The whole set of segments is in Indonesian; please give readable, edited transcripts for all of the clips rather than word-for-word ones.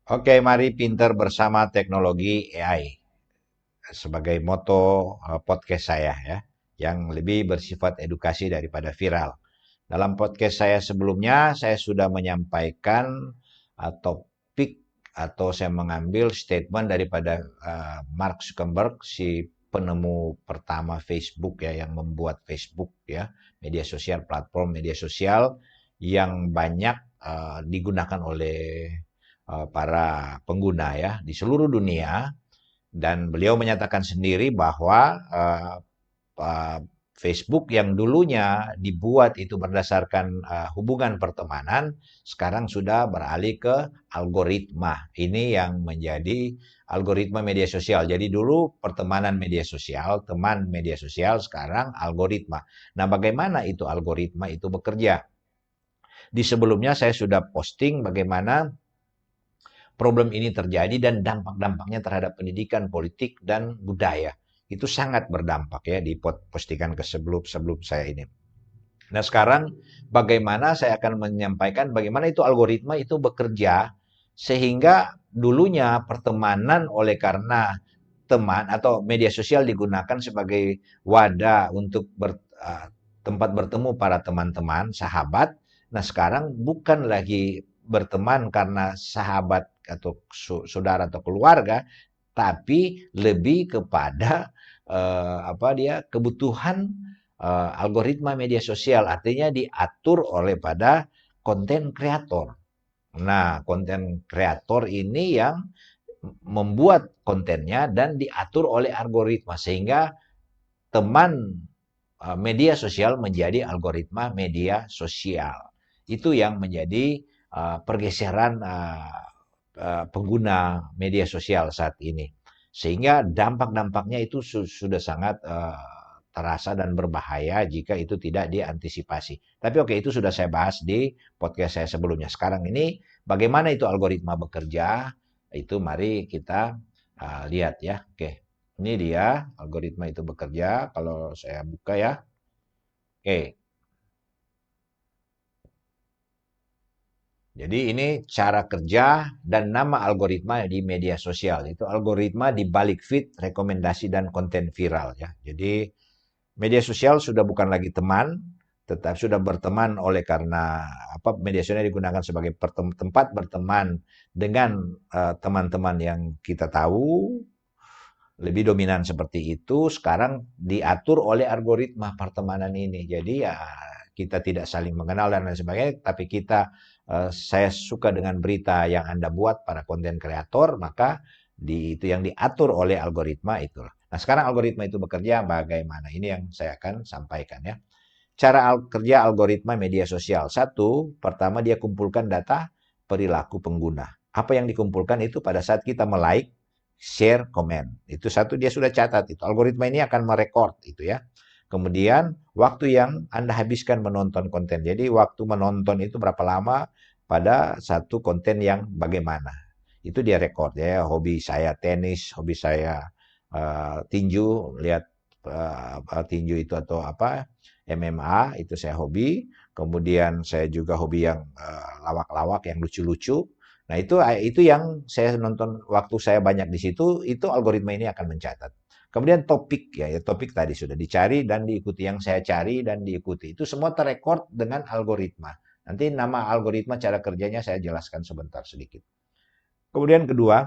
Oke, mari pinter bersama teknologi AI sebagai moto podcast saya ya, yang lebih bersifat edukasi daripada viral. Dalam podcast saya sebelumnya, saya sudah menyampaikan topik atau saya mengambil statement daripada Mark Zuckerberg, si penemu pertama Facebook ya, yang membuat Facebook ya, media sosial, platform media sosial yang banyak digunakan oleh para pengguna ya di seluruh dunia, dan beliau menyatakan sendiri bahwa uh, Facebook yang dulunya dibuat itu berdasarkan hubungan pertemanan, sekarang sudah beralih ke algoritma. Ini yang menjadi algoritma media sosial. Jadi dulu pertemanan media sosial, teman media sosial, sekarang algoritma. Nah, bagaimana itu algoritma itu bekerja? Di sebelumnya saya sudah posting bagaimana problem ini terjadi dan dampak-dampaknya terhadap pendidikan, politik, dan budaya. Itu sangat berdampak ya di postingan ke sebelum saya ini. Nah, sekarang bagaimana saya akan menyampaikan bagaimana itu algoritma itu bekerja sehingga dulunya pertemanan oleh karena teman atau media sosial digunakan sebagai wadah untuk tempat bertemu para teman-teman, sahabat. Nah, sekarang bukan lagi berteman karena sahabat atau saudara atau keluarga, tapi lebih kepada kebutuhan algoritma media sosial, artinya diatur oleh pada konten kreator. Nah, konten kreator ini yang membuat kontennya dan diatur oleh algoritma sehingga teman media sosial menjadi algoritma media sosial. Itu yang menjadi pergeseran pengguna media sosial saat ini. Sehingga dampak-dampaknya itu sudah sangat terasa dan berbahaya jika itu tidak diantisipasi. Tapi oke, itu sudah saya bahas di podcast saya sebelumnya. Sekarang ini bagaimana itu algoritma bekerja, itu mari kita lihat ya. Oke, ini dia algoritma itu bekerja. Kalau saya buka ya. Oke, jadi ini cara kerja dan nama algoritma di media sosial. Itu algoritma di balik feed, rekomendasi, dan konten viral ya. Jadi media sosial sudah bukan lagi teman, tetapi sudah berteman oleh karena media sosial digunakan sebagai tempat berteman dengan teman-teman yang kita tahu, lebih dominan seperti itu. Sekarang diatur oleh algoritma pertemanan ini. Jadi ya kita tidak saling mengenal dan lain sebagainya, tapi saya suka dengan berita yang Anda buat para konten kreator, maka itu yang diatur oleh algoritma itulah. Nah, sekarang algoritma itu bekerja bagaimana? Ini yang saya akan sampaikan ya. Cara kerja algoritma media sosial. Satu, pertama dia kumpulkan data perilaku pengguna. Apa yang dikumpulkan itu pada saat kita like, share, komen. Itu satu dia sudah catat itu. Algoritma ini akan merekord itu ya. Kemudian waktu yang Anda habiskan menonton konten. Jadi waktu menonton itu berapa lama pada satu konten yang bagaimana. Itu dia rekord ya. Hobi saya tenis, hobi saya tinju, lihat tinju itu atau MMA itu saya hobi. Kemudian saya juga hobi yang lawak-lawak yang lucu-lucu. Nah, itu yang saya nonton waktu saya banyak di situ, itu algoritma ini akan mencatat. Kemudian topik ya topik tadi sudah dicari dan diikuti, yang saya cari dan diikuti. Itu semua terrekord dengan algoritma. Nanti nama algoritma cara kerjanya saya jelaskan sebentar sedikit. Kemudian kedua,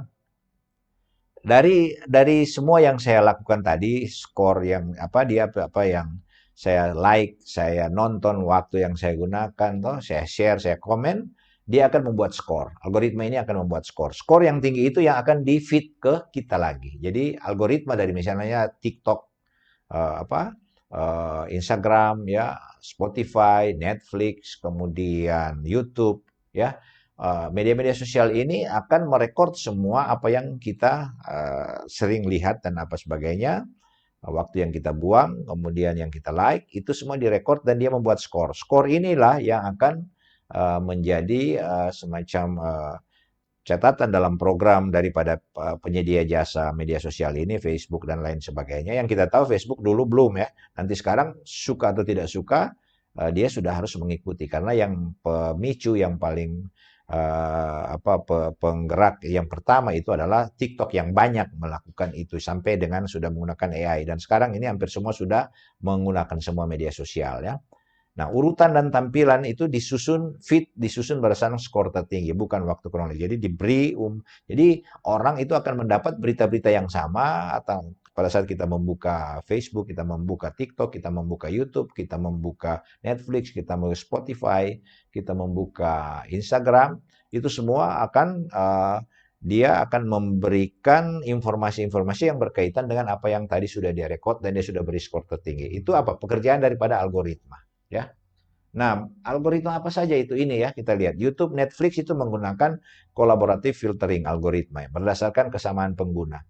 dari semua yang saya lakukan tadi, skor yang apa yang saya like, saya nonton, waktu yang saya gunakan, toh saya share, saya komen, dia akan membuat skor. Algoritma ini akan membuat skor. Skor yang tinggi itu yang akan di-feed ke kita lagi. Jadi algoritma dari misalnya TikTok, Instagram, ya, Spotify, Netflix, kemudian YouTube, ya, media-media sosial ini akan merekord semua apa yang kita sering lihat dan apa sebagainya, waktu yang kita buang, kemudian yang kita like, itu semua direkord dan dia membuat skor. Skor inilah yang akan menjadi semacam catatan dalam program daripada penyedia jasa media sosial ini, Facebook dan lain sebagainya. Yang kita tahu Facebook dulu belum ya. Nanti sekarang suka atau tidak suka, dia sudah harus mengikuti karena yang pemicu yang paling penggerak yang pertama itu adalah TikTok yang banyak melakukan itu sampai dengan sudah menggunakan AI, dan sekarang ini hampir semua sudah menggunakan semua media sosial ya. Nah, urutan dan tampilan itu disusun, feed disusun berdasarkan skor tertinggi, bukan waktu kronologi. Jadi jadi orang itu akan mendapat berita-berita yang sama atau pada saat kita membuka Facebook, kita membuka TikTok, kita membuka YouTube, kita membuka Netflix, kita membuka Spotify, kita membuka Instagram, itu semua akan dia akan memberikan informasi-informasi yang berkaitan dengan apa yang tadi sudah dia rekod dan dia sudah beri skor tertinggi. Itu apa? Pekerjaan daripada algoritma. Ya. Nah, algoritma apa saja itu ini ya kita lihat. YouTube, Netflix itu menggunakan collaborative filtering algoritma ya, berdasarkan kesamaan pengguna.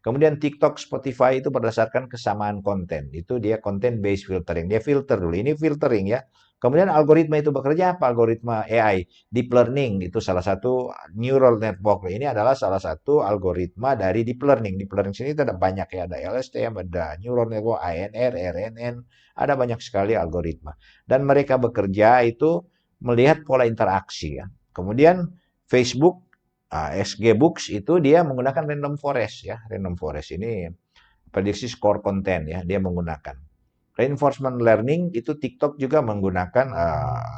Kemudian TikTok, Spotify itu berdasarkan kesamaan konten. Itu dia content based filtering. Dia filter dulu. Ini filtering ya. Kemudian algoritma itu bekerja apa? Algoritma AI, deep learning itu salah satu neural network. Ini adalah salah satu algoritma dari deep learning. Deep learning sini ada banyak ya, ada LSTM, ada neural network, ANR, RNN, ada banyak sekali algoritma. Dan mereka bekerja itu melihat pola interaksi ya. Kemudian Facebook, SG Books itu dia menggunakan random forest ya. Random forest ini prediksi skor konten ya, dia menggunakan. Reinforcement learning itu TikTok juga menggunakan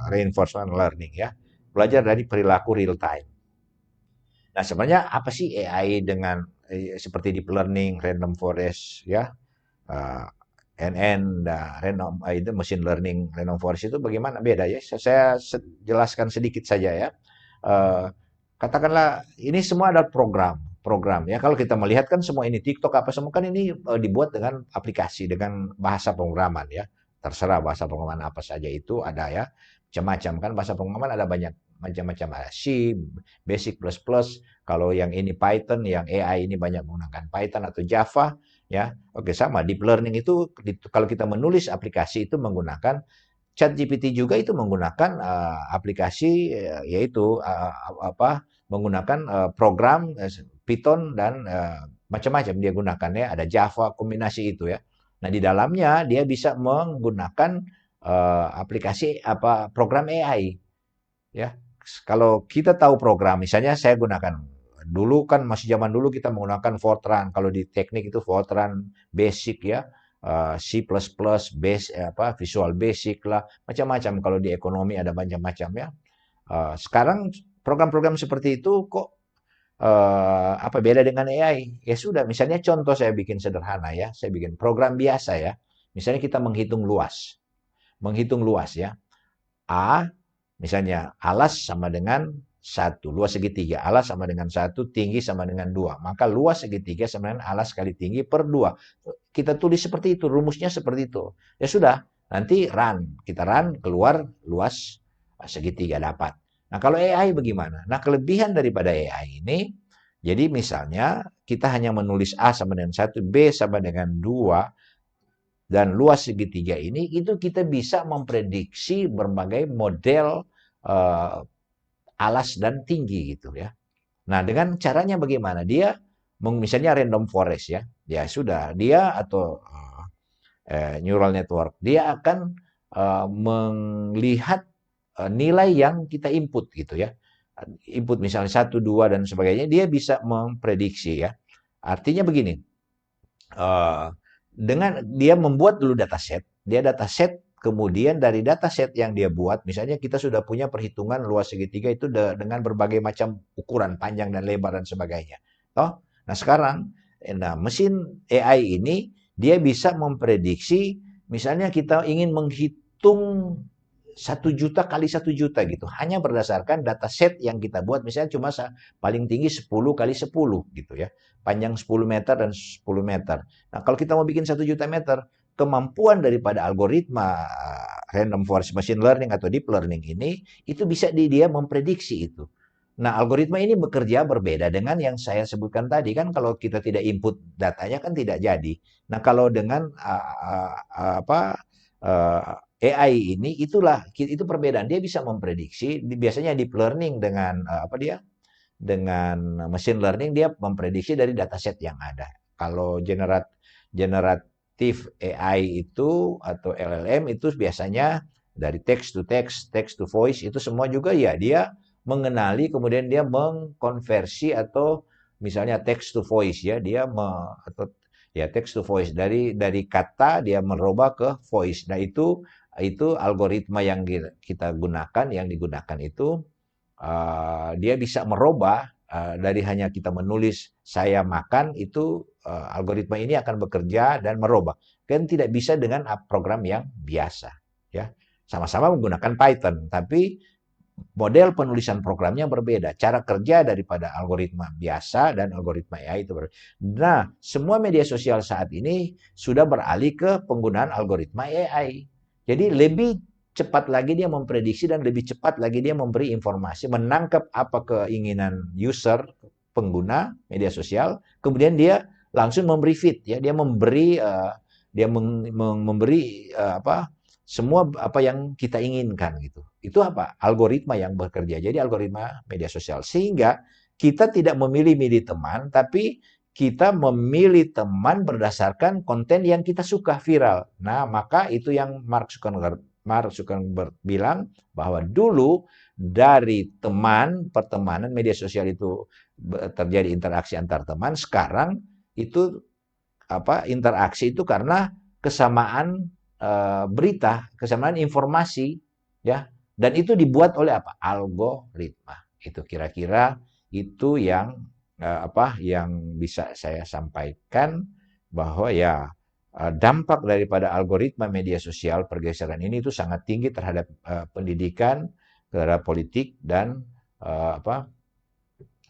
reinforcement learning ya. Belajar dari perilaku real time. Nah, sebenarnya apa sih AI dengan seperti deep learning, random forest ya, uh, NN, random itu machine learning, random forest itu bagaimana beda ya? Saya jelaskan sedikit saja ya. Uh, Katakanlah ini semua adalah program ya. Kalau kita melihat kan semua ini TikTok apa semua kan ini dibuat dengan aplikasi dengan bahasa pemrograman ya. Terserah bahasa pemrograman apa saja itu ada ya. Macam-macam kan bahasa pemrograman ada banyak macam-macam, ada C, Basic plus plus. Kalau yang ini Python, yang AI ini banyak menggunakan Python atau Java ya. Oke, sama deep learning itu kalau kita menulis aplikasi itu menggunakan ChatGPT, juga itu menggunakan aplikasi yaitu menggunakan program Python dan macam-macam dia gunakannya, ada Java kombinasi itu ya. Nah, di dalamnya dia bisa menggunakan aplikasi program AI ya. Kalau kita tahu program, misalnya saya gunakan dulu kan masih zaman dulu kita menggunakan Fortran. Kalau di teknik itu Fortran Basic ya, C++, base Visual Basic lah, macam-macam. Kalau di ekonomi ada macam-macam ya. Sekarang program-program seperti itu kok apa beda dengan AI? Ya sudah, misalnya contoh saya bikin sederhana ya, saya bikin program biasa ya. Misalnya kita menghitung luas ya. A, misalnya alas sama dengan 1, luas segitiga. Alas sama dengan 1, tinggi sama dengan 2. Maka luas segitiga sama dengan alas kali tinggi per 2. Kita tulis seperti itu, rumusnya seperti itu. Ya sudah, nanti run. Kita run, keluar luas segitiga dapat. Nah, kalau AI bagaimana? Nah, kelebihan daripada AI ini, jadi misalnya kita hanya menulis A sama dengan 1, B sama dengan 2, dan luas segitiga ini, itu kita bisa memprediksi berbagai model alas dan tinggi gitu ya. Nah, dengan caranya bagaimana? Dia misalnya random forest ya. Ya sudah, dia atau neural network, dia akan melihat nilai yang kita input gitu ya. Input misalnya 1, 2 dan sebagainya, dia bisa memprediksi ya. Artinya begini, dengan dia membuat dulu dataset, kemudian dari dataset yang dia buat, misalnya kita sudah punya perhitungan luas segitiga itu dengan berbagai macam ukuran panjang dan lebar dan sebagainya. Toh? Nah, sekarang mesin AI ini dia bisa memprediksi, misalnya kita ingin menghitung 1 juta kali 1 juta gitu, hanya berdasarkan dataset yang kita buat, misalnya cuma paling tinggi 10 kali 10 gitu ya, panjang 10 meter dan 10 meter. Nah, kalau kita mau bikin 1 juta meter, kemampuan daripada algoritma random forest machine learning atau deep learning ini, itu bisa dia memprediksi itu. Nah, algoritma ini bekerja berbeda dengan yang saya sebutkan tadi kan, kalau kita tidak input datanya kan tidak jadi. Nah, kalau dengan AI ini itu perbedaan. Dia bisa memprediksi, biasanya deep learning dengan dengan machine learning dia memprediksi dari dataset yang ada. Kalau generatif AI itu atau LLM itu biasanya dari text to text, text to voice itu semua juga ya dia mengenali, kemudian dia mengkonversi atau misalnya text to voice ya, atau ya text to voice dari kata dia merubah ke voice. Nah, itu algoritma yang kita gunakan, yang digunakan itu dia bisa merubah dari hanya kita menulis saya makan itu algoritma ini akan bekerja dan merubah. Kan tidak bisa dengan program yang biasa ya. Sama-sama menggunakan Python, tapi model penulisan programnya berbeda. Cara kerja daripada algoritma biasa dan algoritma AI itu berbeda. Nah, semua media sosial saat ini sudah beralih ke penggunaan algoritma AI. Jadi lebih cepat lagi dia memprediksi dan lebih cepat lagi dia memberi informasi, menangkap apa keinginan user, pengguna media sosial, kemudian dia langsung memberi feed ya, dia memberi apa semua apa yang kita inginkan gitu. Itu apa? Algoritma yang bekerja. Jadi algoritma media sosial. Sehingga kita tidak memilih-milih teman, tapi kita memilih teman berdasarkan konten yang kita suka viral. Nah, maka itu yang Mark Zuckerberg bilang bahwa dulu dari pertemanan media sosial itu terjadi interaksi antar teman, sekarang itu interaksi itu karena kesamaan berita, kesamaan informasi, ya. Dan itu dibuat oleh apa? Algoritma. Itu kira-kira itu yang yang bisa saya sampaikan bahwa ya dampak daripada algoritma media sosial pergeseran ini itu sangat tinggi terhadap pendidikan, terhadap politik dan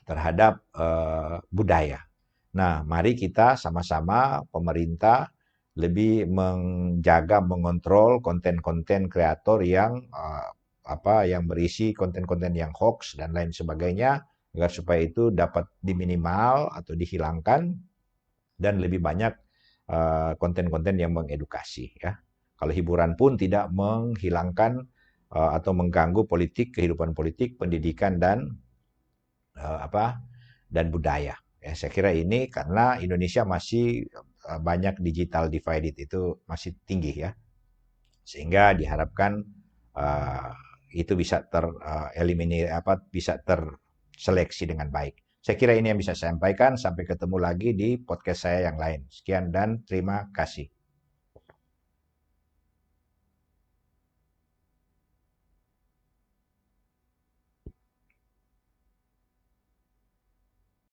terhadap budaya. Nah, mari kita sama-sama pemerintah lebih menjaga, mengontrol konten-konten kreator yang yang berisi konten-konten yang hoax dan lain sebagainya agar supaya itu dapat diminimal atau dihilangkan dan lebih banyak konten-konten yang mengedukasi ya. Kalau hiburan pun tidak menghilangkan atau mengganggu kehidupan politik, pendidikan dan dan budaya. Ya, saya kira ini karena Indonesia masih banyak digital divided itu masih tinggi ya, sehingga diharapkan itu bisa tereliminir bisa terseleksi dengan baik. Saya kira ini yang bisa saya sampaikan. Sampai ketemu lagi di podcast saya yang lain. Sekian dan terima kasih.